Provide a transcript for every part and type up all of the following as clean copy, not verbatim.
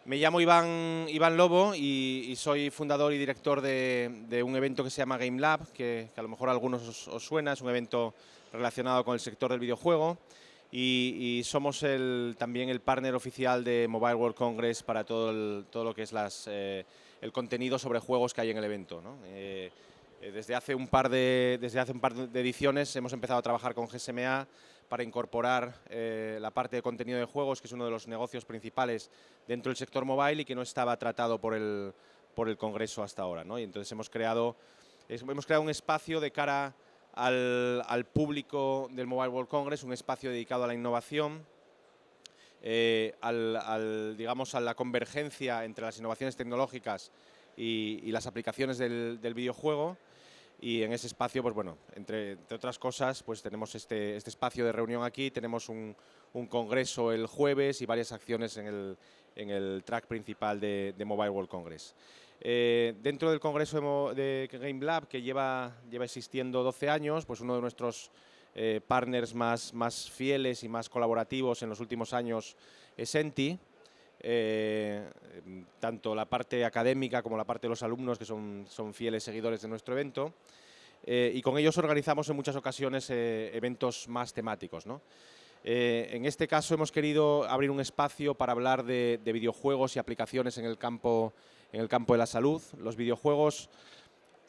Me llamo Iván Lobo y soy fundador y director de un evento que se llama Game Lab, que a lo mejor a algunos os suena. Es un evento relacionado con el sector del videojuego y somos también el partner oficial de Mobile World Congress para todo lo que es el contenido sobre juegos que hay en el evento, ¿no? Desde hace un par de ediciones hemos empezado a trabajar con GSMA para incorporar la parte de contenido de juegos, que es uno de los negocios principales dentro del sector mobile y que no estaba tratado por el Congreso hasta ahora, ¿no? Y entonces hemos creado un espacio de cara al público del Mobile World Congress, un espacio dedicado a la innovación, digamos, a la convergencia entre las innovaciones tecnológicas y las aplicaciones del videojuego. Y en ese espacio, pues bueno, entre otras cosas, pues tenemos este espacio de reunión aquí, tenemos un congreso el jueves y varias acciones en el track principal de Mobile World Congress. Dentro del congreso de Game Lab, que lleva existiendo 12 años, pues uno de nuestros partners más fieles y más colaborativos en los últimos años es ENTI. Tanto la parte académica como la parte de los alumnos, que son fieles seguidores de nuestro evento, y con ellos organizamos en muchas ocasiones eventos más temáticos, ¿no? En este caso hemos querido abrir un espacio para hablar de videojuegos y aplicaciones en el campo de la salud. Los videojuegos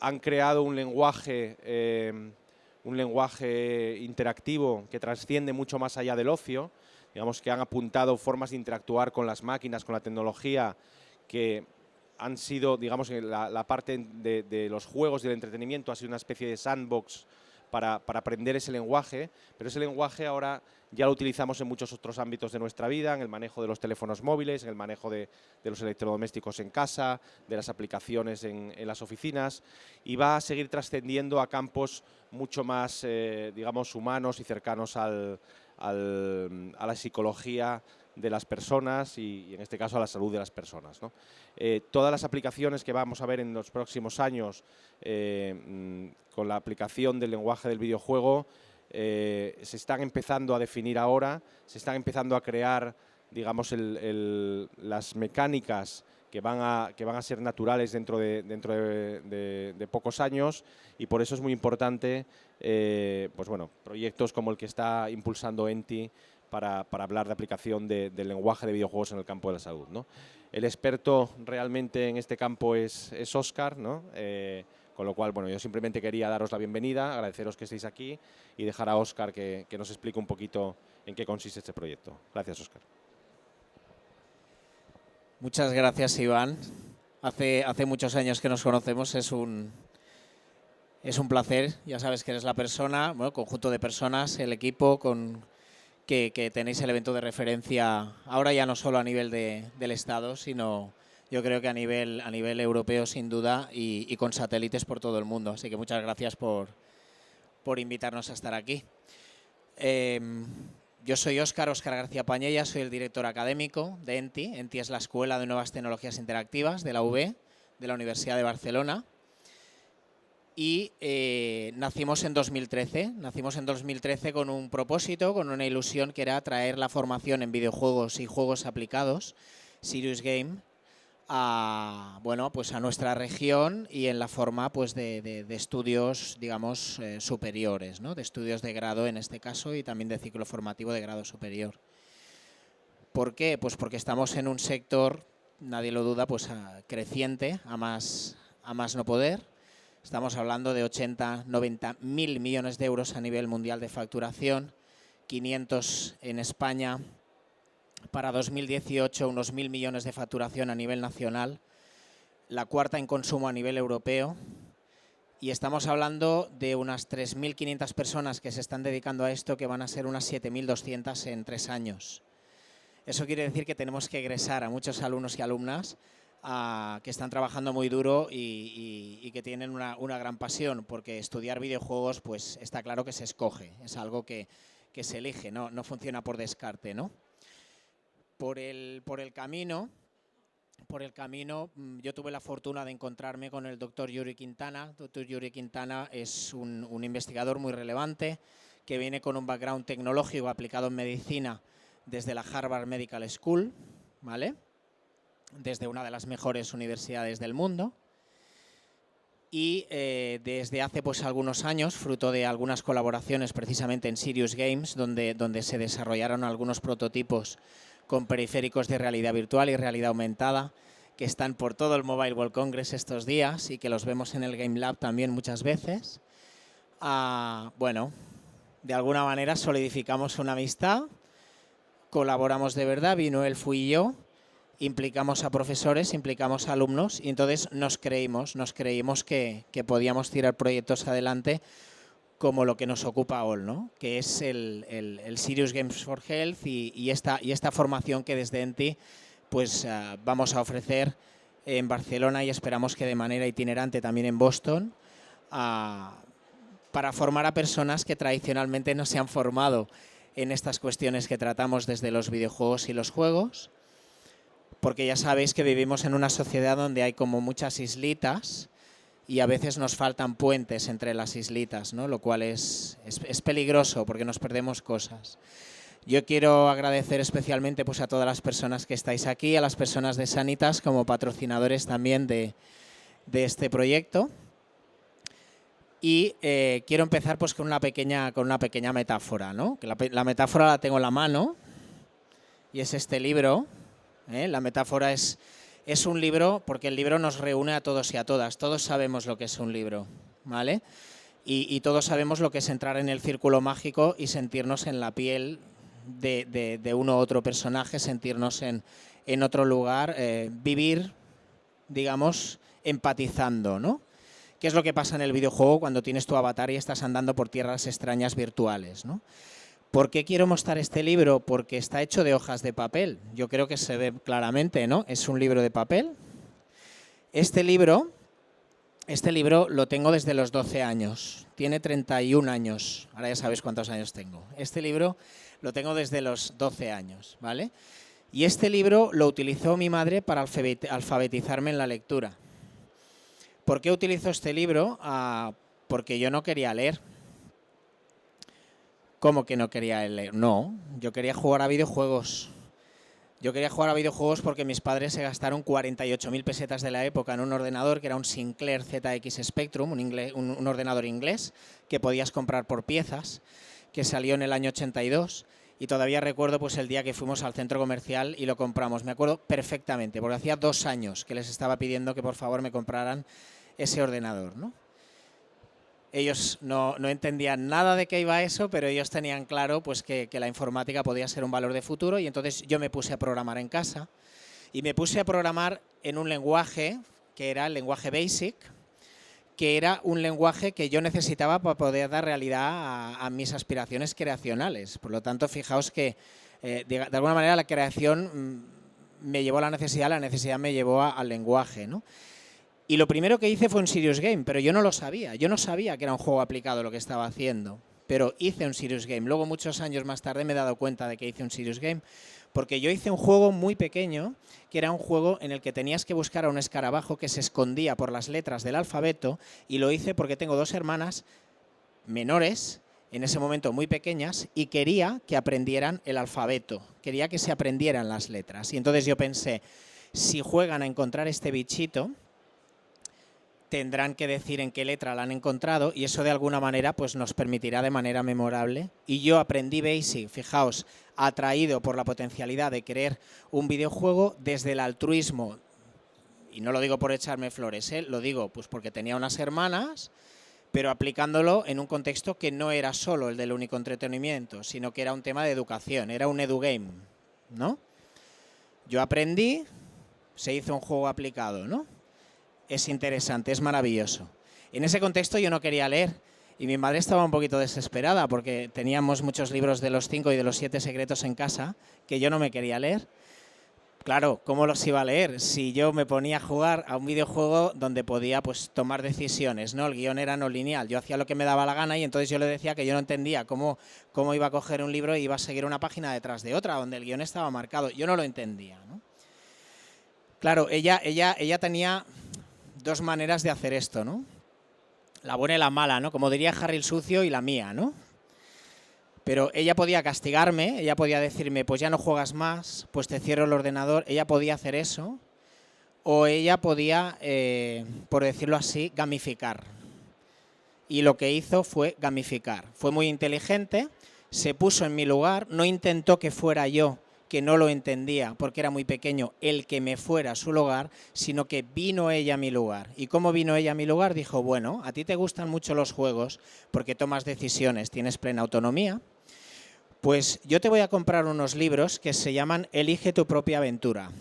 han creado un lenguaje interactivo que trasciende mucho más allá del ocio. Digamos que han apuntado formas de interactuar con las máquinas, con la tecnología, que han sido, digamos, la parte de los juegos y del entretenimiento ha sido una especie de sandbox para aprender ese lenguaje, pero ese lenguaje ahora ya lo utilizamos en muchos otros ámbitos de nuestra vida, en el manejo de los teléfonos móviles, en el manejo de los electrodomésticos en casa, de las aplicaciones en las oficinas, y va a seguir trascendiendo a campos mucho más, digamos, humanos y cercanos a la psicología de las personas y en este caso a la salud de las personas, ¿no? Todas las aplicaciones que vamos a ver en los próximos años con la aplicación del lenguaje del videojuego se están empezando a definir ahora, se están empezando a crear, digamos, las mecánicas que van a ser naturales dentro de pocos años, y por eso es muy importante pues bueno, proyectos como el que está impulsando ENTI para hablar de aplicación del lenguaje de videojuegos en el campo de la salud, ¿no? El experto realmente en este campo es Óscar, ¿no? Con lo cual, bueno, yo simplemente quería daros la bienvenida, agradeceros que estéis aquí y dejar a Óscar que nos explique un poquito en qué consiste este proyecto. Gracias, Óscar. Muchas gracias, Iván. Hace muchos años que nos conocemos, es un placer. Ya sabes que eres la persona, bueno, conjunto de personas, el equipo que tenéis el evento de referencia ahora ya no solo a nivel del Estado, sino yo creo que a nivel europeo sin duda y con satélites por todo el mundo. Así que muchas gracias por invitarnos a estar aquí. Yo soy Óscar García Pañella, soy el director académico de ENTI. ENTI es la Escuela de Nuevas Tecnologías Interactivas de la UB, de la Universidad de Barcelona. Y nacimos en 2013. Nacimos en 2013 con un propósito, con una ilusión, que era traer la formación en videojuegos y juegos aplicados, Serious Game, a nuestra región y en la forma, pues, de estudios, digamos, superiores, ¿no? De estudios de grado en este caso y también de ciclo formativo de grado superior. ¿Por qué? Pues porque estamos en un sector, nadie lo duda, pues creciente, a más no poder. Estamos hablando de 80-90 mil millones de euros a nivel mundial de facturación, 500 en España. Para 2018 unos 1.000 millones de facturación a nivel nacional, la cuarta en consumo a nivel europeo, y estamos hablando de unas 3.500 personas que se están dedicando a esto, que van a ser unas 7.200 en 3 años. Eso quiere decir que tenemos que egresar a muchos alumnos y alumnas que están trabajando muy duro y que tienen una gran pasión, porque estudiar videojuegos, pues está claro que se escoge, es algo que se elige, no funciona por descarte, ¿no? Por el camino yo tuve la fortuna de encontrarme con el doctor Yuri Quintana. Doctor Yuri Quintana es un investigador muy relevante que viene con un background tecnológico aplicado en medicina desde la Harvard Medical School, ¿vale? desde una de las mejores universidades del mundo. Y desde hace pues algunos años, fruto de algunas colaboraciones precisamente en Serious Games, donde se desarrollaron algunos prototipos con periféricos de realidad virtual y realidad aumentada, que están por todo el Mobile World Congress estos días y que los vemos en el Game Lab también muchas veces. Bueno, de alguna manera solidificamos una amistad, colaboramos de verdad, vino él, fui yo, implicamos a profesores, implicamos a alumnos y entonces nos creímos que podíamos tirar proyectos adelante como lo que nos ocupa hoy, ¿no? Que es el Serious Games for Health y esta formación que desde ENTI pues vamos a ofrecer en Barcelona y esperamos que de manera itinerante también en Boston para formar a personas que tradicionalmente no se han formado en estas cuestiones que tratamos desde los videojuegos y los juegos, porque ya sabéis que vivimos en una sociedad donde hay como muchas islitas y a veces nos faltan puentes entre las islitas, ¿no? Lo cual es peligroso porque nos perdemos cosas. Yo quiero agradecer especialmente pues, a todas las personas que estáis aquí, a las personas de Sanitas como patrocinadores también de este proyecto. Y quiero empezar pues, con una pequeña metáfora, ¿no? Que la metáfora la tengo en la mano y es este libro. La metáfora es un libro porque el libro nos reúne a todos y a todas. Todos sabemos lo que es un libro, ¿vale? Y todos sabemos lo que es entrar en el círculo mágico y sentirnos en la piel de uno u otro personaje, sentirnos en otro lugar, vivir, digamos, empatizando, ¿no? ¿Qué es lo que pasa en el videojuego cuando tienes tu avatar y estás andando por tierras extrañas virtuales, ¿no? ¿Por qué quiero mostrar este libro? Porque está hecho de hojas de papel. Yo creo que se ve claramente, ¿no? Es un libro de papel. Este libro lo tengo desde los 12 años. Tiene 31 años. Ahora ya sabéis cuántos años tengo. Este libro lo tengo desde los 12 años, ¿vale? Y este libro lo utilizó mi madre para alfabetizarme en la lectura. ¿Por qué utilizo este libro? Porque yo no quería leer. ¿Cómo que no quería leer? No, yo quería jugar a videojuegos. Yo quería jugar a videojuegos porque mis padres se gastaron 48.000 pesetas de la época en un ordenador que era un Sinclair ZX Spectrum, un ordenador inglés que podías comprar por piezas, que salió en el año 82 y todavía recuerdo pues el día que fuimos al centro comercial y lo compramos. Me acuerdo perfectamente porque hacía 2 años que les estaba pidiendo que por favor me compraran ese ordenador, ¿no? Ellos no entendían nada de qué iba eso, pero ellos tenían claro pues, que la informática podía ser un valor de futuro y entonces yo me puse a programar en casa y me puse a programar en un lenguaje que era el lenguaje BASIC, que era un lenguaje que yo necesitaba para poder dar realidad a mis aspiraciones creacionales. Por lo tanto, fijaos que de alguna manera la creación me llevó a la necesidad me llevó al lenguaje, ¿no? Y lo primero que hice fue un Serious Game, pero yo no lo sabía. Yo no sabía que era un juego aplicado lo que estaba haciendo, pero hice un Serious Game. Luego, muchos años más tarde, me he dado cuenta de que hice un Serious Game, porque yo hice un juego muy pequeño, que era un juego en el que tenías que buscar a un escarabajo que se escondía por las letras del alfabeto, y lo hice porque tengo 2 hermanas menores, en ese momento muy pequeñas, y quería que aprendieran el alfabeto, quería que se aprendieran las letras. Y entonces yo pensé, si juegan a encontrar este bichito, tendrán que decir en qué letra la han encontrado y eso de alguna manera pues nos permitirá de manera memorable. Y yo aprendí BASIC, fijaos, atraído por la potencialidad de querer un videojuego desde el altruismo. Y no lo digo por echarme flores, lo digo pues porque tenía unas hermanas, pero aplicándolo en un contexto que no era solo el del único entretenimiento, sino que era un tema de educación, era un edugame, ¿no? Yo aprendí, se hizo un juego aplicado, ¿no? Es interesante, es maravilloso. En ese contexto yo no quería leer y mi madre estaba un poquito desesperada porque teníamos muchos libros de los 5 y de los 7 secretos en casa que yo no me quería leer. Claro, ¿cómo los iba a leer? Si yo me ponía a jugar a un videojuego donde podía pues, tomar decisiones, ¿no? El guión era no lineal, yo hacía lo que me daba la gana y entonces yo le decía que yo no entendía cómo iba a coger un libro y iba a seguir una página detrás de otra donde el guión estaba marcado. Yo no lo entendía, ¿no? Claro, ella tenía 2 maneras de hacer esto, ¿no? La buena y la mala, ¿no? Como diría Harry el sucio y la mía, ¿no? Pero ella podía castigarme, ella podía decirme, pues ya no juegas más, pues te cierro el ordenador, ella podía hacer eso, o ella podía, por decirlo así, gamificar. Y lo que hizo fue gamificar. Fue muy inteligente, se puso en mi lugar, no intentó que fuera yo, que no lo entendía porque era muy pequeño, el que me fuera a su lugar, sino que vino ella a mi lugar. ¿Y cómo vino ella a mi lugar? Dijo, bueno, a ti te gustan mucho los juegos porque tomas decisiones, tienes plena autonomía, pues yo te voy a comprar unos libros que se llaman Elige tu propia aventura.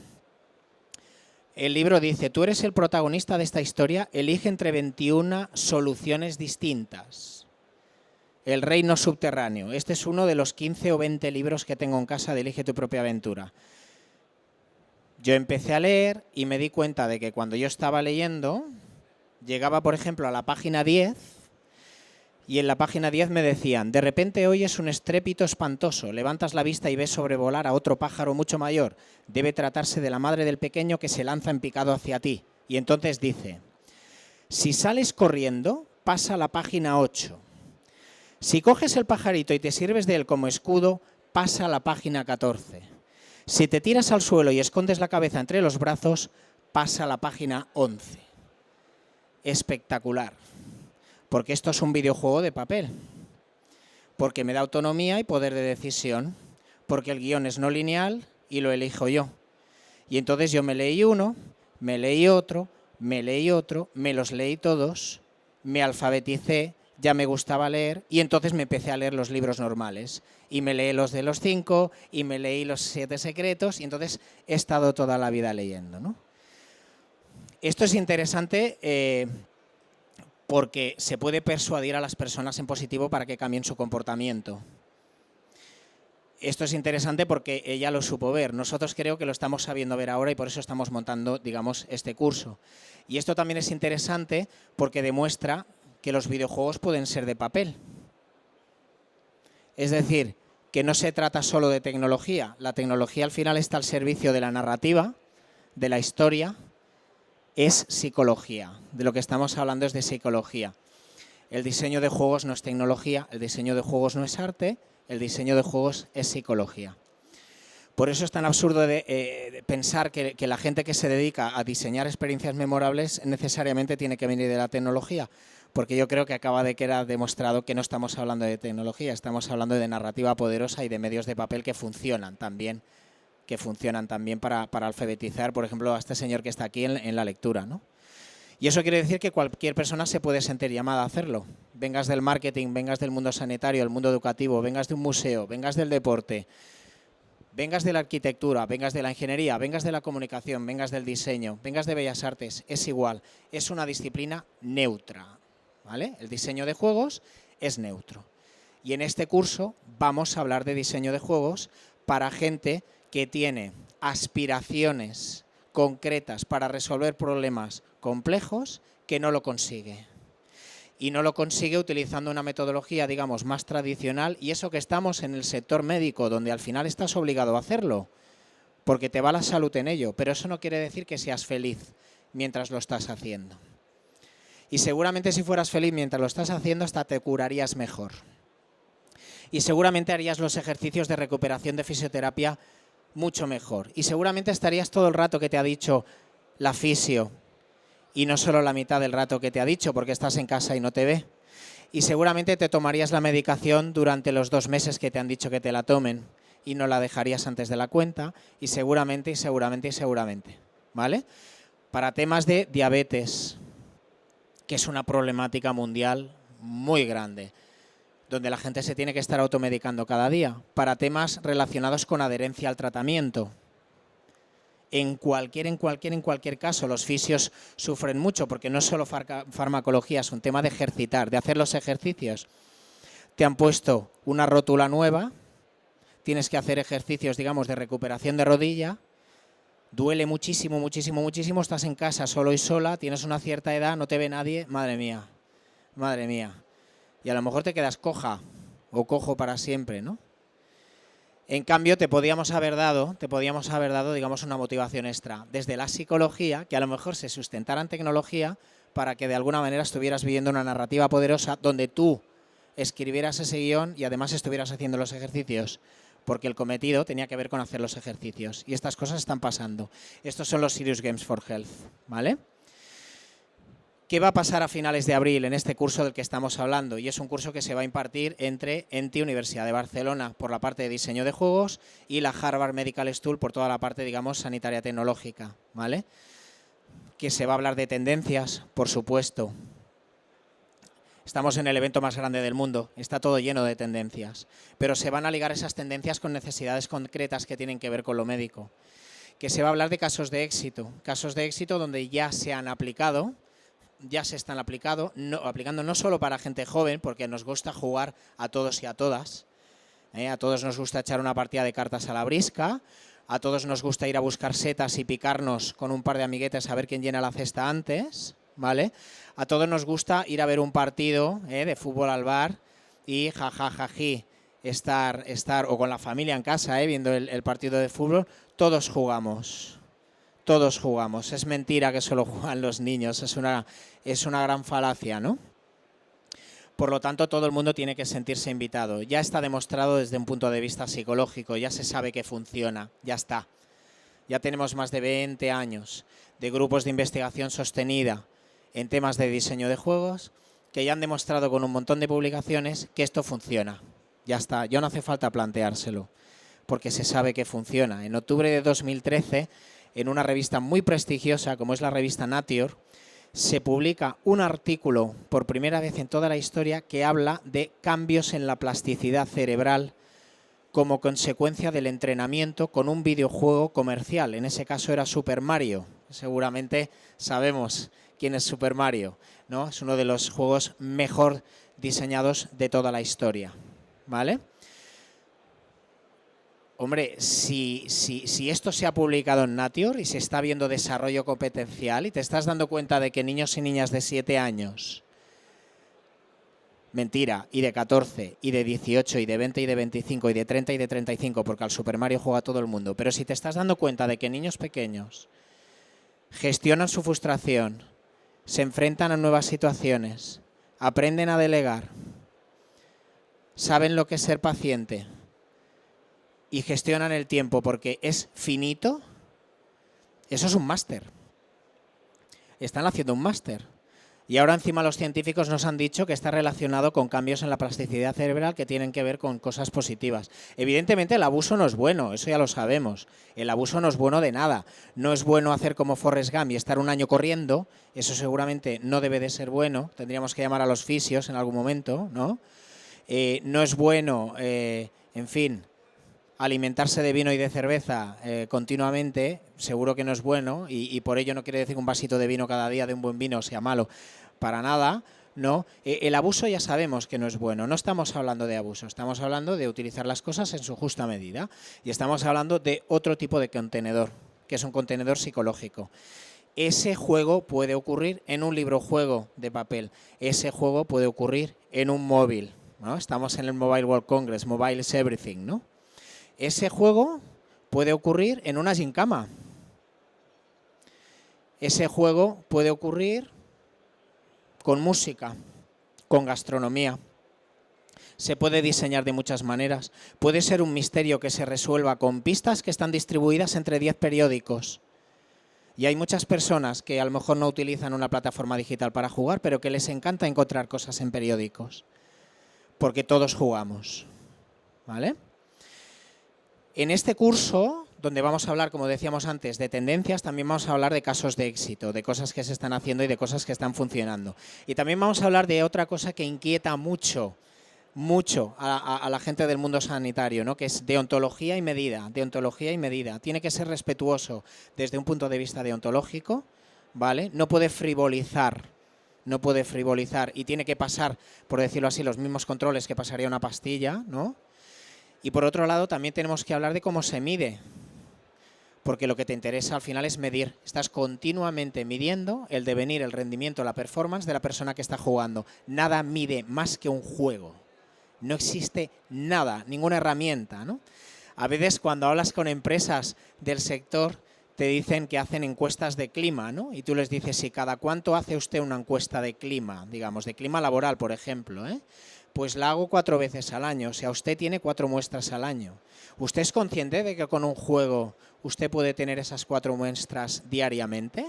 El libro dice, tú eres el protagonista de esta historia, elige entre 21 soluciones distintas. El reino subterráneo. Este es uno de los 15 o 20 libros que tengo en casa de Elige tu propia aventura. Yo empecé a leer y me di cuenta de que cuando yo estaba leyendo, llegaba, por ejemplo, a la página 10 y en la página 10 me decían, de repente oyes un estrépito espantoso, levantas la vista y ves sobrevolar a otro pájaro mucho mayor. Debe tratarse de la madre del pequeño que se lanza en picado hacia ti. Y entonces dice, si sales corriendo, pasa a la página 8. Si coges el pajarito y te sirves de él como escudo, pasa a la página 14. Si te tiras al suelo y escondes la cabeza entre los brazos, pasa a la página 11. Espectacular. Porque esto es un videojuego de papel, porque me da autonomía y poder de decisión, porque el guión es no lineal y lo elijo yo. Y entonces yo me leí uno, me leí otro, me leí otro, me los leí todos, me alfabeticé, ya me gustaba leer y entonces me empecé a leer los libros normales. Y me leí los de los 5 y me leí los 7 secretos y entonces he estado toda la vida leyendo, ¿no? Esto es interesante porque se puede persuadir a las personas en positivo para que cambien su comportamiento. Esto es interesante porque ella lo supo ver. Nosotros creo que lo estamos sabiendo ver ahora y por eso estamos montando, digamos, este curso. Y esto también es interesante porque demuestra que los videojuegos pueden ser de papel. Es decir, que no se trata solo de tecnología. La tecnología al final está al servicio de la narrativa, de la historia. Es psicología. De lo que estamos hablando es de psicología. El diseño de juegos no es tecnología, el diseño de juegos no es arte, el diseño de juegos es psicología. Por eso es tan absurdo de pensar que la gente que se dedica a diseñar experiencias memorables necesariamente tiene que venir de la tecnología, porque yo creo que acaba de quedar demostrado que no estamos hablando de tecnología, estamos hablando de narrativa poderosa y de medios de papel que funcionan también para alfabetizar, por ejemplo, a este señor que está aquí en la lectura, ¿no? Y eso quiere decir que cualquier persona se puede sentir llamada a hacerlo. Vengas del marketing, vengas del mundo sanitario, del mundo educativo, vengas de un museo, vengas del deporte, vengas de la arquitectura, vengas de la ingeniería, vengas de la comunicación, vengas del diseño, vengas de bellas artes, es igual. Es una disciplina neutra, ¿vale? El diseño de juegos es neutro. Y en este curso vamos a hablar de diseño de juegos para gente que tiene aspiraciones concretas para resolver problemas complejos que no lo consigue. Y no lo consigue utilizando una metodología, digamos, más tradicional, y eso que estamos en el sector médico, donde al final estás obligado a hacerlo, porque te va la salud en ello, pero eso no quiere decir que seas feliz mientras lo estás haciendo. Y seguramente si fueras feliz mientras lo estás haciendo, hasta te curarías mejor. Y seguramente harías los ejercicios de recuperación de fisioterapia mucho mejor. Y seguramente estarías todo el rato que te ha dicho la fisio, y no solo la mitad del rato que te ha dicho porque estás en casa y no te ve. Y seguramente te tomarías la medicación durante los 2 meses que te han dicho que te la tomen y no la dejarías antes de la cuenta y seguramente, ¿vale? Para temas de diabetes, que es una problemática mundial muy grande, donde la gente se tiene que estar automedicando cada día. Para temas relacionados con adherencia al tratamiento. En cualquier caso, los fisios sufren mucho porque no es solo farmacología, es un tema de ejercitar, de hacer los ejercicios. Te han puesto una rótula nueva, tienes que hacer ejercicios, digamos, de recuperación de rodilla, duele muchísimo, estás en casa solo y sola, tienes una cierta edad, no te ve nadie, madre mía. Y a lo mejor te quedas coja o cojo para siempre, ¿no? En cambio, te podíamos haber dado, digamos, una motivación extra desde la psicología, que a lo mejor se sustentara en tecnología para que de alguna manera estuvieras viviendo una narrativa poderosa donde tú escribieras ese guión y además estuvieras haciendo los ejercicios. porque el cometido tenía que ver con hacer los ejercicios. Y estas cosas están pasando. Estos son los Serious Games for Health, ¿vale? ¿Qué va a pasar a finales de abril en este curso del que estamos hablando? Y es un curso que se va a impartir entre ENTI, Universidad de Barcelona, por la parte de diseño de juegos, y la Harvard Medical School por toda la parte, digamos, sanitaria tecnológica, ¿vale? Que se va a hablar de tendencias, por supuesto. Estamos en el evento más grande del mundo, está todo lleno de tendencias, pero se van a ligar esas tendencias con necesidades concretas que tienen que ver con lo médico. Que se va a hablar de casos de éxito donde ya se han aplicado, ya se están aplicando no solo para gente joven, porque nos gusta jugar a todos y a todas, a todos nos gusta echar una partida de cartas a la brisca, a todos nos gusta ir a buscar setas y picarnos con un par de amiguetes a ver quién llena la cesta antes, ¿vale? A todos nos gusta ir a ver un partido de fútbol al bar y jajajaji, estar o con la familia en casa viendo el partido de fútbol. Todos jugamos, es mentira que solo juegan los niños, es una gran falacia, ¿no? Por lo tanto, todo el mundo tiene que sentirse invitado. Ya está demostrado desde un punto de vista psicológico, ya se sabe que funciona, ya está. Ya tenemos más de 20 años de grupos de investigación sostenida en temas de diseño de juegos que ya han demostrado con un montón de publicaciones que esto funciona. Ya está, ya no hace falta planteárselo, porque se sabe que funciona. En octubre de 2013, en una revista muy prestigiosa como es la revista Nature, se publica un artículo por primera vez en toda la historia que habla de cambios en la plasticidad cerebral como consecuencia del entrenamiento con un videojuego comercial. En ese caso era Super Mario. Seguramente sabemos quién es Super Mario, ¿no? Es uno de los juegos mejor diseñados de toda la historia, ¿vale? Hombre, si esto se ha publicado en Nature y se está viendo desarrollo competencial y te estás dando cuenta de que niños y niñas de 7 años, mentira, y de 14, y de 18, y de 20, y de 25, y de 30, y de 35, porque al Super Mario juega todo el mundo, pero si te estás dando cuenta de que niños pequeños gestionan su frustración, se enfrentan a nuevas situaciones, aprenden a delegar, saben lo que es ser paciente, y gestionan el tiempo porque es finito, eso es un máster. Están haciendo un máster. Y ahora encima los científicos nos han dicho que está relacionado con cambios en la plasticidad cerebral que tienen que ver con cosas positivas. Evidentemente el abuso no es bueno, eso ya lo sabemos. El abuso no es bueno de nada. No es bueno hacer como Forrest Gump y estar un año corriendo, eso seguramente no debe de ser bueno. Tendríamos que llamar a los fisios en algún momento, ¿no? No es bueno, en fin, alimentarse de vino y de cerveza continuamente, seguro que no es bueno, y por ello no quiere decir que un vasito de vino cada día de un buen vino sea malo, para nada, ¿no? El abuso ya sabemos que no es bueno, no estamos hablando de abuso, estamos hablando de utilizar las cosas en su justa medida, y estamos hablando de otro tipo de contenedor, que es un contenedor psicológico. Ese juego puede ocurrir en un librojuego de papel, ese juego puede ocurrir en un móvil, ¿no? Estamos en el Mobile World Congress, Mobile is everything, ¿no? Ese juego puede ocurrir en una gincama. Ese juego puede ocurrir con música, con gastronomía. Se puede diseñar de muchas maneras. Puede ser un misterio que se resuelva con pistas que están distribuidas entre 10 periódicos. Y hay muchas personas que a lo mejor no utilizan una plataforma digital para jugar, pero que les encanta encontrar cosas en periódicos. Porque todos jugamos, ¿vale? En este curso, donde vamos a hablar, como decíamos antes, de tendencias, también vamos a hablar de casos de éxito, de cosas que se están haciendo y de cosas que están funcionando. Y también vamos a hablar de otra cosa que inquieta mucho a la gente del mundo sanitario, ¿no? Que es deontología y medida, deontología y medida. Tiene que ser respetuoso desde un punto de vista deontológico, ¿vale? No puede frivolizar y tiene que pasar, por decirlo así, los mismos controles que pasaría una pastilla, ¿no? Y por otro lado también tenemos que hablar de cómo se mide, porque lo que te interesa al final es medir. Estás continuamente midiendo el devenir, el rendimiento, la performance de la persona que está jugando. Nada mide más que un juego. No existe nada, ninguna herramienta, ¿no? A veces cuando hablas con empresas del sector te dicen que hacen encuestas de clima, ¿no? Y tú les dices, ¿y cada cuánto hace usted una encuesta de clima? Digamos, de clima laboral, por ejemplo, Pues la hago 4 veces al año, o sea, usted tiene 4 muestras al año. ¿Usted es consciente de que con un juego usted puede tener esas 4 muestras diariamente?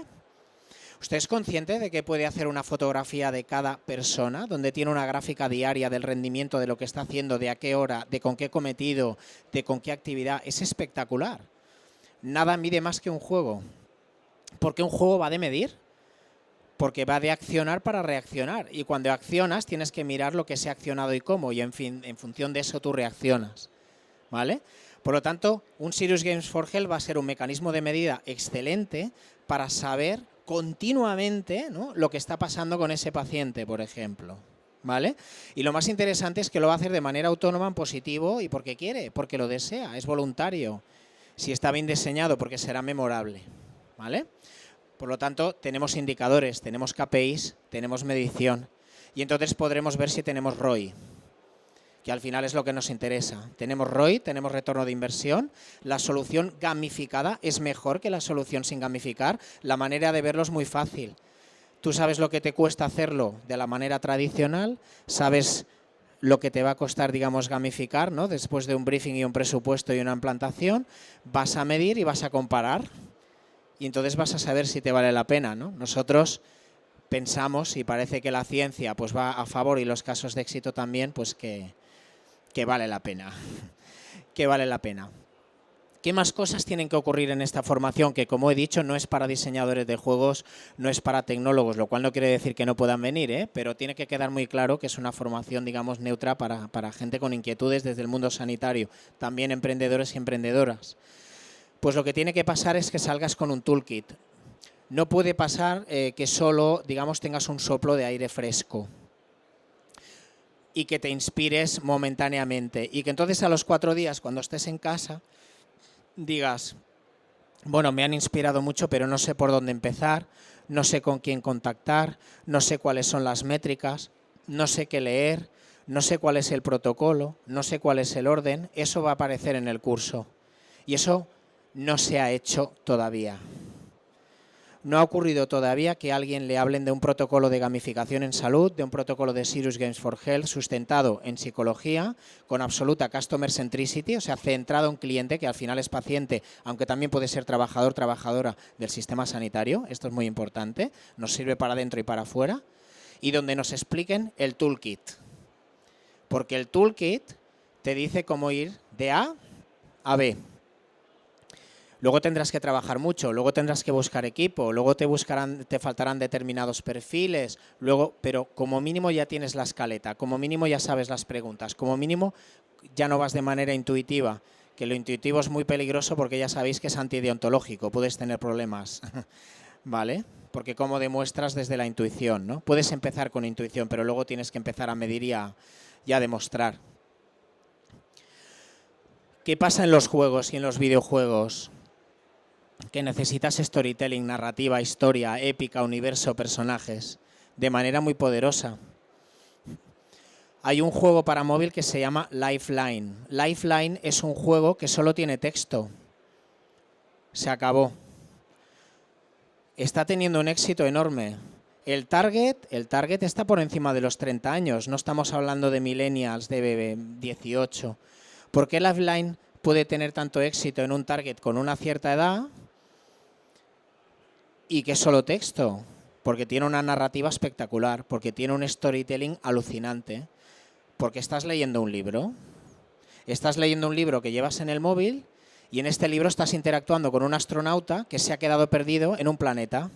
¿Usted es consciente de que puede hacer una fotografía de cada persona, donde tiene una gráfica diaria del rendimiento de lo que está haciendo, de a qué hora, de con qué cometido, de con qué actividad? Es espectacular. Nada mide más que un juego. ¿Por qué un juego va de medir? Porque va de accionar para reaccionar. Y cuando accionas tienes que mirar lo que se ha accionado y cómo, y en función de eso tú reaccionas. ¿Vale? Por lo tanto, un Serious Games for Health va a ser un mecanismo de medida excelente para saber continuamente, ¿no?, lo que está pasando con ese paciente, por ejemplo. ¿Vale? Y lo más interesante es que lo va a hacer de manera autónoma, en positivo, y porque quiere, porque lo desea, es voluntario. Si está bien diseñado, porque será memorable. ¿Vale? Por lo tanto, tenemos indicadores, tenemos KPIs, tenemos medición, y entonces podremos ver si tenemos ROI, que al final es lo que nos interesa. Tenemos ROI, tenemos retorno de inversión. La solución gamificada es mejor que la solución sin gamificar. La manera de verlo es muy fácil. Tú sabes lo que te cuesta hacerlo de la manera tradicional, sabes lo que te va a costar, digamos, gamificar, ¿no?, después de un briefing y un presupuesto y una implantación, vas a medir y vas a comparar. Y entonces vas a saber si te vale la pena, ¿no? Nosotros pensamos, y parece que la ciencia pues va a favor y los casos de éxito también, pues que vale la pena, que vale la pena. ¿Qué más cosas tienen que ocurrir en esta formación? Que, como he dicho, no es para diseñadores de juegos, no es para tecnólogos, lo cual no quiere decir que no puedan venir, ¿eh? Pero tiene que quedar muy claro que es una formación, digamos, neutra para gente con inquietudes desde el mundo sanitario, también emprendedores y emprendedoras. Pues lo que tiene que pasar es que salgas con un toolkit. No puede pasar que solo, digamos, tengas un soplo de aire fresco y que te inspires momentáneamente, y que entonces a los 4 días, cuando estés en casa, digas, bueno, me han inspirado mucho, pero no sé por dónde empezar, no sé con quién contactar, no sé cuáles son las métricas, no sé qué leer, no sé cuál es el protocolo, no sé cuál es el orden. Eso va a aparecer en el curso, y eso no se ha hecho todavía. No ha ocurrido todavía que a alguien le hablen de un protocolo de gamificación en salud, de un protocolo de Serious Games for Health sustentado en psicología, con absoluta customer centricity, o sea, centrado en cliente, que al final es paciente, aunque también puede ser trabajador, trabajadora del sistema sanitario. Esto es muy importante, nos sirve para adentro y para afuera. Y donde nos expliquen el toolkit, porque el toolkit te dice cómo ir de A a B. Luego tendrás que trabajar mucho, luego tendrás que buscar equipo, luego te faltarán determinados perfiles, pero como mínimo ya tienes la escaleta, como mínimo ya sabes las preguntas, como mínimo ya no vas de manera intuitiva, que lo intuitivo es muy peligroso porque ya sabéis que es antideontológico, puedes tener problemas, ¿vale? Porque cómo demuestras desde la intuición, ¿no? Puedes empezar con intuición, pero luego tienes que empezar a medir y a demostrar. ¿Qué pasa en los juegos y en los videojuegos? Que necesitas storytelling, narrativa, historia, épica, universo, personajes, de manera muy poderosa. Hay un juego para móvil que se llama Lifeline. Lifeline es un juego que solo tiene texto. Se acabó. Está teniendo un éxito enorme. El target está por encima de los 30 años. No estamos hablando de millennials de 18. ¿Por qué Lifeline puede tener tanto éxito en un target con una cierta edad y que es solo texto? Porque tiene una narrativa espectacular, porque tiene un storytelling alucinante, porque estás leyendo un libro. Estás leyendo un libro que llevas en el móvil y en este libro estás interactuando con un astronauta que se ha quedado perdido en un planeta.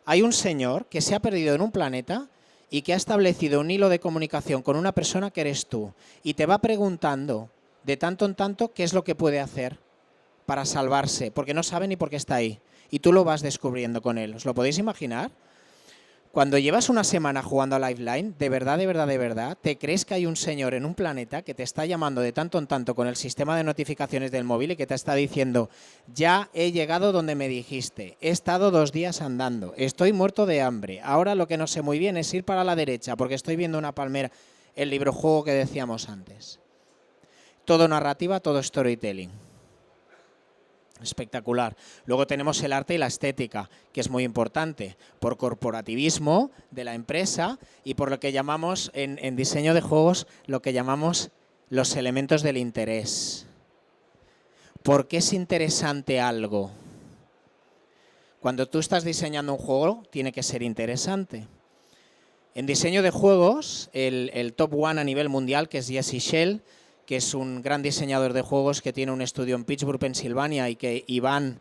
Hay un señor que se ha perdido en un planeta y que ha establecido un hilo de comunicación con una persona que eres tú y te va preguntando de tanto en tanto qué es lo que puede hacer para salvarse, porque no sabe ni por qué está ahí. Y tú lo vas descubriendo con él. ¿Os lo podéis imaginar? Cuando llevas una semana jugando a Lifeline, de verdad, ¿te crees que hay un señor en un planeta que te está llamando de tanto en tanto con el sistema de notificaciones del móvil y que te está diciendo, ya he llegado donde me dijiste, he estado 2 días andando, estoy muerto de hambre, ahora lo que no sé muy bien es ir para la derecha porque estoy viendo una palmera? El librojuego que decíamos antes. Todo narrativa, todo storytelling. Espectacular. Luego tenemos el arte y la estética, que es muy importante, por corporativismo de la empresa y por lo que llamamos en diseño de juegos, lo que llamamos los elementos del interés. ¿Por qué es interesante algo? Cuando tú estás diseñando un juego, tiene que ser interesante. En diseño de juegos, el top one a nivel mundial, que es Jesse Schell, que es un gran diseñador de juegos que tiene un estudio en Pittsburgh, Pensilvania, y que Iván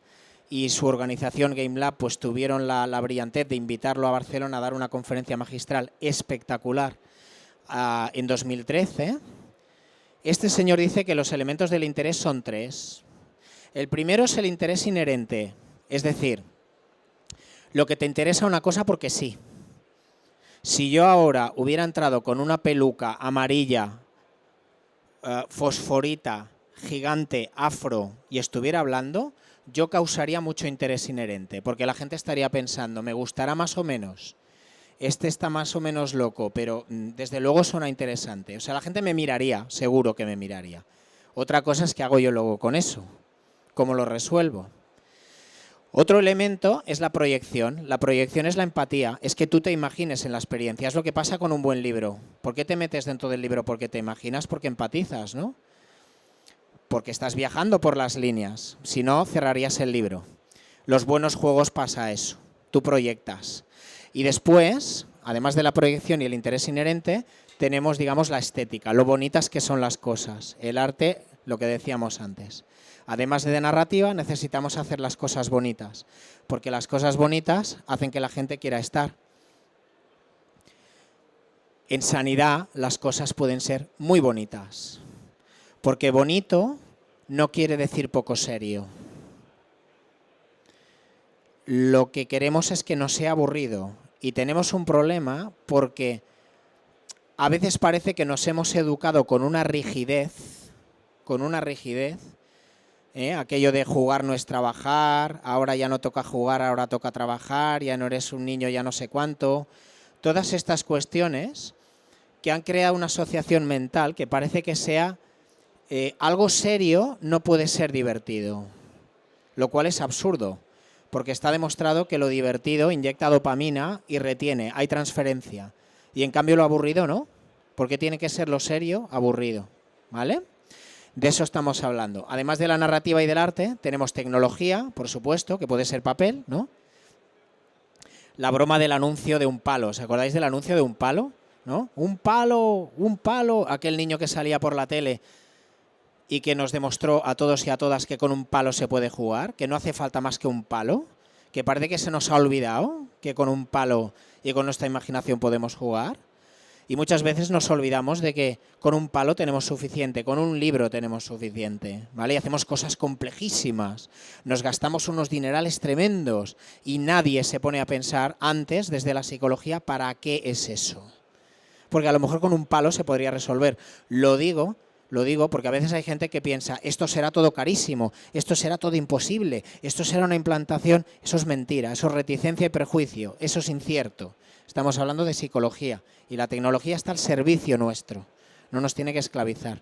y su organización Game Lab pues tuvieron la brillantez de invitarlo a Barcelona a dar una conferencia magistral espectacular en 2013. Este señor dice que los elementos del interés son 3. El primero es el interés inherente, es decir, lo que te interesa una cosa porque sí. Si yo ahora hubiera entrado con una peluca amarilla, fosforita, gigante, afro y estuviera hablando, yo causaría mucho interés inherente, porque la gente estaría pensando, me gustará más o menos, este está más o menos loco, pero desde luego suena interesante. O sea, la gente me miraría, seguro que me miraría. Otra cosa es que hago yo luego con eso, cómo lo resuelvo. Otro elemento es la proyección. La proyección es la empatía, es que tú te imagines en la experiencia. Es lo que pasa con un buen libro. ¿Por qué te metes dentro del libro? Porque te imaginas, porque empatizas, ¿no? Porque estás viajando por las líneas. Si no, cerrarías el libro. Los buenos juegos pasa eso. Tú proyectas. Y después, además de la proyección y el interés inherente, tenemos, digamos, la estética, lo bonitas que son las cosas. El arte, lo que decíamos antes. Además de narrativa, necesitamos hacer las cosas bonitas, porque las cosas bonitas hacen que la gente quiera estar. En sanidad, las cosas pueden ser muy bonitas, porque bonito no quiere decir poco serio. Lo que queremos es que no sea aburrido, y tenemos un problema porque a veces parece que nos hemos educado con una rigidez, aquello de jugar no es trabajar, ahora ya no toca jugar, ahora toca trabajar, ya no eres un niño, ya no sé cuánto. Todas estas cuestiones que han creado una asociación mental que parece que sea algo serio no puede ser divertido, lo cual es absurdo, porque está demostrado que lo divertido inyecta dopamina y retiene, hay transferencia, y en cambio lo aburrido no, porque tiene que ser lo serio aburrido, ¿vale? De eso estamos hablando. Además de la narrativa y del arte, tenemos tecnología, por supuesto, que puede ser papel, ¿no? La broma del anuncio de un palo. ¿Os acordáis del anuncio de un palo? ¿No? Un palo, aquel niño que salía por la tele y que nos demostró a todos y a todas que con un palo se puede jugar, que no hace falta más que un palo, que parece que se nos ha olvidado que con un palo y con nuestra imaginación podemos jugar. Y muchas veces nos olvidamos de que con un palo tenemos suficiente, con un libro tenemos suficiente, ¿vale? Y hacemos cosas complejísimas, nos gastamos unos dinerales tremendos y nadie se pone a pensar antes, desde la psicología, ¿para qué es eso? Porque a lo mejor con un palo se podría resolver. Lo digo porque a veces hay gente que piensa, esto será todo carísimo, esto será todo imposible, esto será una implantación. Eso es mentira, eso es reticencia y prejuicio, eso es incierto. Estamos hablando de psicología y la tecnología está al servicio nuestro, no nos tiene que esclavizar.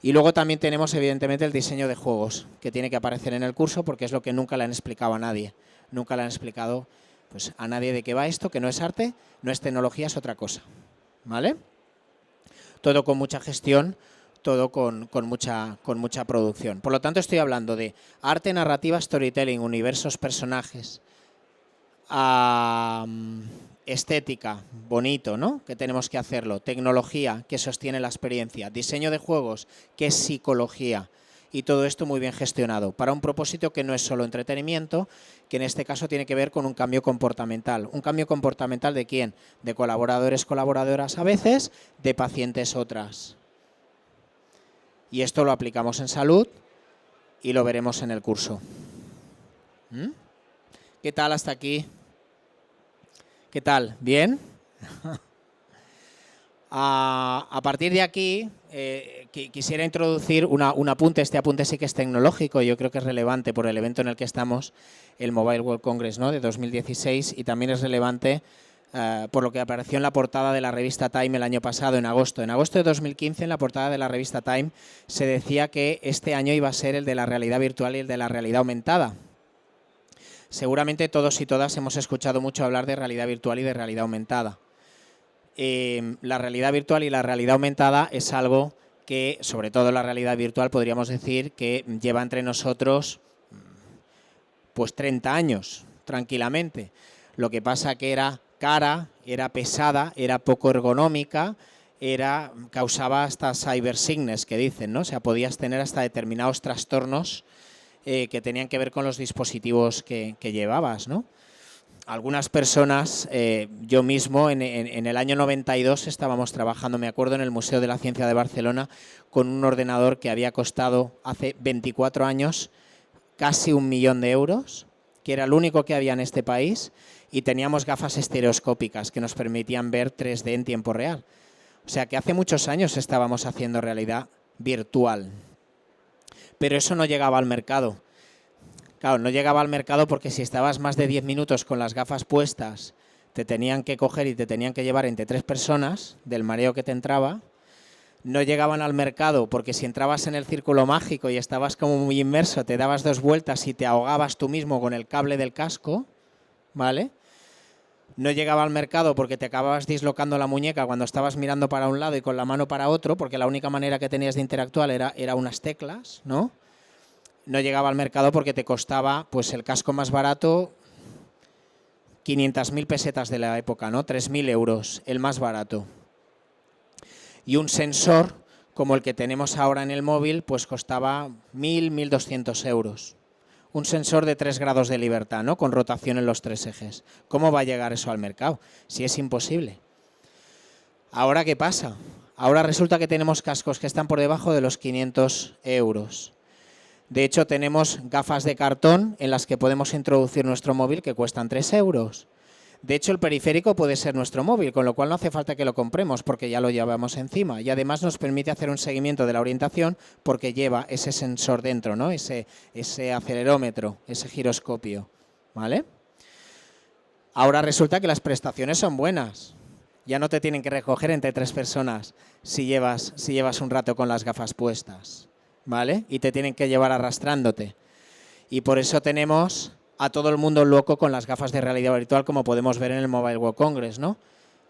Y luego también tenemos evidentemente el diseño de juegos, que tiene que aparecer en el curso porque es lo que nunca le han explicado a nadie. Nunca le han explicado pues, a nadie de qué va esto, que no es arte, no es tecnología, es otra cosa. ¿Vale? Todo con mucha gestión, todo con mucha producción. Por lo tanto, estoy hablando de arte, narrativa, storytelling, universos, personajes, estética, bonito, ¿no? Que tenemos que hacerlo. Tecnología, que sostiene la experiencia. Diseño de juegos, que es psicología. Y todo esto muy bien gestionado, para un propósito que no es solo entretenimiento, que en este caso tiene que ver con un cambio comportamental. ¿Un cambio comportamental de quién? De colaboradores, colaboradoras a veces, de pacientes otras. Y esto lo aplicamos en salud y lo veremos en el curso. ¿Qué tal hasta aquí? ¿Qué tal? ¿Bien? A partir de aquí, quisiera introducir un apunte. Este apunte sí que es tecnológico, yo creo que es relevante por el evento en el que estamos, el Mobile World Congress, ¿no?, de 2016, y también es relevante por lo que apareció en la portada de la revista Time el año pasado, en agosto. En agosto de 2015, en la portada de la revista Time, se decía que este año iba a ser el de la realidad virtual y el de la realidad aumentada. Seguramente todos y todas hemos escuchado mucho hablar de realidad virtual y de realidad aumentada. La realidad virtual y la realidad aumentada es algo que, sobre todo la realidad virtual, podríamos decir que lleva entre nosotros pues 30 años, tranquilamente. Lo que pasa que era cara, era pesada, era poco ergonómica, causaba hasta cyber sickness, que dicen, ¿no? O sea, podías tener hasta determinados trastornos que tenían que ver con los dispositivos que llevabas, ¿no? Algunas personas, yo mismo, en el año 92 estábamos trabajando, me acuerdo, en el Museo de la Ciencia de Barcelona con un ordenador que había costado hace 24 años casi 1 millón de euros, que era el único que había en este país, y teníamos gafas estereoscópicas que nos permitían ver 3D en tiempo real. O sea que hace muchos años estábamos haciendo realidad virtual. Pero eso no llegaba al mercado. Claro, no llegaba al mercado porque si estabas más de 10 minutos con las gafas puestas, te tenían que coger y te tenían que llevar entre 3 personas del mareo que te entraba. No llegaban al mercado porque si entrabas en el círculo mágico y estabas como muy inmerso, te dabas 2 vueltas y te ahogabas tú mismo con el cable del casco, ¿vale? No llegaba al mercado porque te acababas dislocando la muñeca cuando estabas mirando para un lado y con la mano para otro, porque la única manera que tenías de interactuar era unas teclas, ¿no? No llegaba al mercado porque te costaba, pues el casco más barato, 500.000 pesetas de la época, ¿no? 3.000 euros, el más barato. Y un sensor como el que tenemos ahora en el móvil, pues costaba 1.000, 1.200 euros. Un sensor de 3 grados de libertad, ¿no? Con rotación en los 3 ejes. ¿Cómo va a llegar eso al mercado? Si es imposible. ¿Ahora qué pasa? Ahora resulta que tenemos cascos que están por debajo de los 500 euros. De hecho, tenemos gafas de cartón en las que podemos introducir nuestro móvil que cuestan 3 euros. De hecho, el periférico puede ser nuestro móvil, con lo cual no hace falta que lo compremos porque ya lo llevamos encima. Y además nos permite hacer un seguimiento de la orientación porque lleva ese sensor dentro, ¿no? Ese acelerómetro, ese giroscopio, ¿vale? Ahora resulta que las prestaciones son buenas. Ya no te tienen que recoger entre 3 personas si llevas un rato con las gafas puestas, ¿vale? Y te tienen que llevar arrastrándote. Y por eso tenemos a todo el mundo loco con las gafas de realidad virtual, como podemos ver en el Mobile World Congress, ¿no?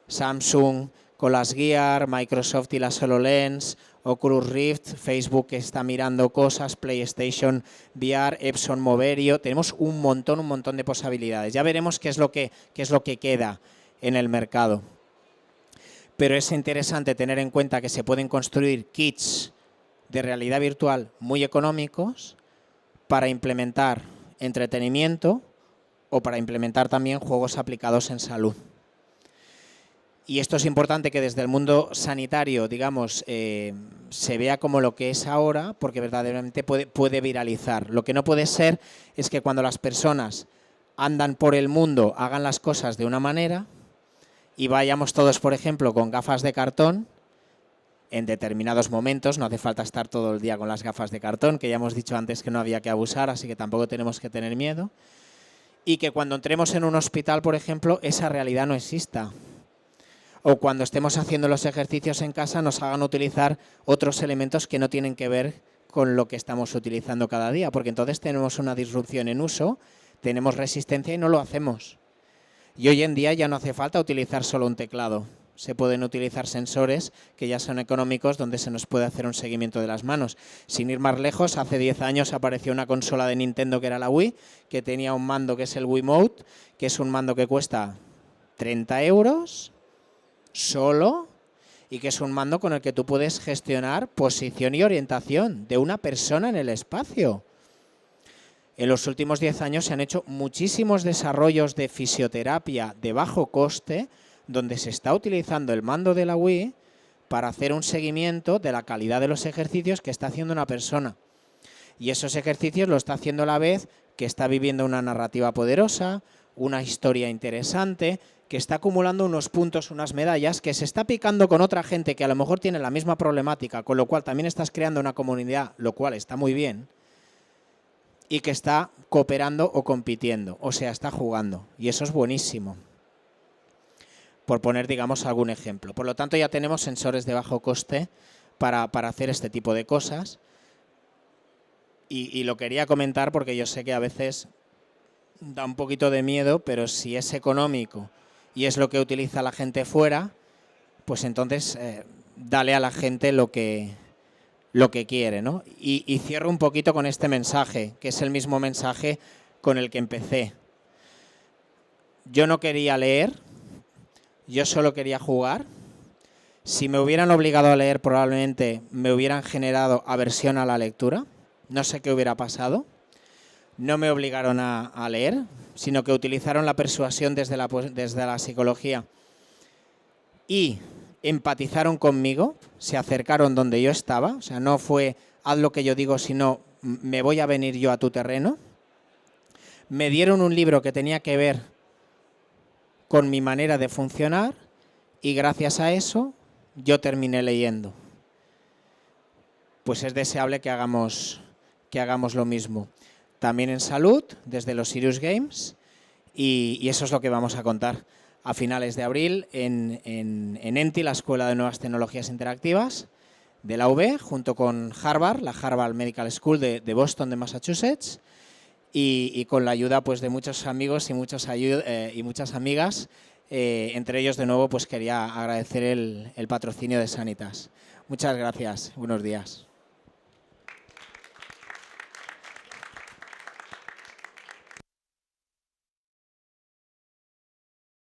Samsung con las Gear, Microsoft y las HoloLens, Oculus Rift, Facebook que está mirando cosas, PlayStation VR, Epson Moverio. Tenemos un montón de posibilidades. Ya veremos qué es lo que queda en el mercado. Pero es interesante tener en cuenta que se pueden construir kits de realidad virtual muy económicos para implementar entretenimiento o para implementar también juegos aplicados en salud. Y esto es importante que desde el mundo sanitario, digamos, se vea como lo que es ahora, porque verdaderamente puede viralizar. Lo que no puede ser es que cuando las personas andan por el mundo hagan las cosas de una manera y vayamos todos, por ejemplo, con gafas de cartón en determinados momentos. No hace falta estar todo el día con las gafas de cartón, que ya hemos dicho antes que no había que abusar, así que tampoco tenemos que tener miedo. Y que cuando entremos en un hospital, por ejemplo, esa realidad no exista. O cuando estemos haciendo los ejercicios en casa nos hagan utilizar otros elementos que no tienen que ver con lo que estamos utilizando cada día, porque entonces tenemos una disrupción en uso, tenemos resistencia y no lo hacemos. Y hoy en día ya no hace falta utilizar solo un teclado. Se pueden utilizar sensores que ya son económicos donde se nos puede hacer un seguimiento de las manos. Sin ir más lejos, hace 10 años apareció una consola de Nintendo que era la Wii, que tenía un mando que es el Wiimote, que es un mando que cuesta 30 euros solo y que es un mando con el que tú puedes gestionar posición y orientación de una persona en el espacio. En los últimos 10 años se han hecho muchísimos desarrollos de fisioterapia de bajo coste donde se está utilizando el mando de la Wii para hacer un seguimiento de la calidad de los ejercicios que está haciendo una persona. Y esos ejercicios lo está haciendo a la vez que está viviendo una narrativa poderosa, una historia interesante, que está acumulando unos puntos, unas medallas, que se está picando con otra gente que a lo mejor tiene la misma problemática, con lo cual también estás creando una comunidad, lo cual está muy bien, y que está cooperando o compitiendo, o sea, está jugando, y eso es buenísimo. por poner, digamos, algún ejemplo. Por lo tanto, ya tenemos sensores de bajo coste para hacer este tipo de cosas. Y lo quería comentar porque yo sé que a veces da un poquito de miedo, pero si es económico y es lo que utiliza la gente fuera, pues entonces dale a la gente lo que quiere, ¿no? Y cierro un poquito con este mensaje, que es el mismo mensaje con el que empecé. Yo no quería leer, yo solo quería jugar. Si me hubieran obligado a leer, probablemente me hubieran generado aversión a la lectura. No sé qué hubiera pasado. No me obligaron a leer, sino que utilizaron la persuasión desde la psicología y empatizaron conmigo, se acercaron donde yo estaba. O sea, no fue haz lo que yo digo, sino me voy a venir yo a tu terreno. Me dieron un libro que tenía que ver con mi manera de funcionar y gracias a eso yo terminé leyendo. Pues es deseable que hagamos lo mismo. También en salud, desde los Serious Games, y eso es lo que vamos a contar a finales de abril en ENTI, la Escuela de Nuevas Tecnologías Interactivas de la UB, junto con Harvard, la Harvard Medical School de Boston, de Massachusetts, y con la ayuda pues, de muchos amigos y muchas amigas. Entre ellos, de nuevo, pues quería agradecer el patrocinio de Sanitas. Muchas gracias. Buenos días.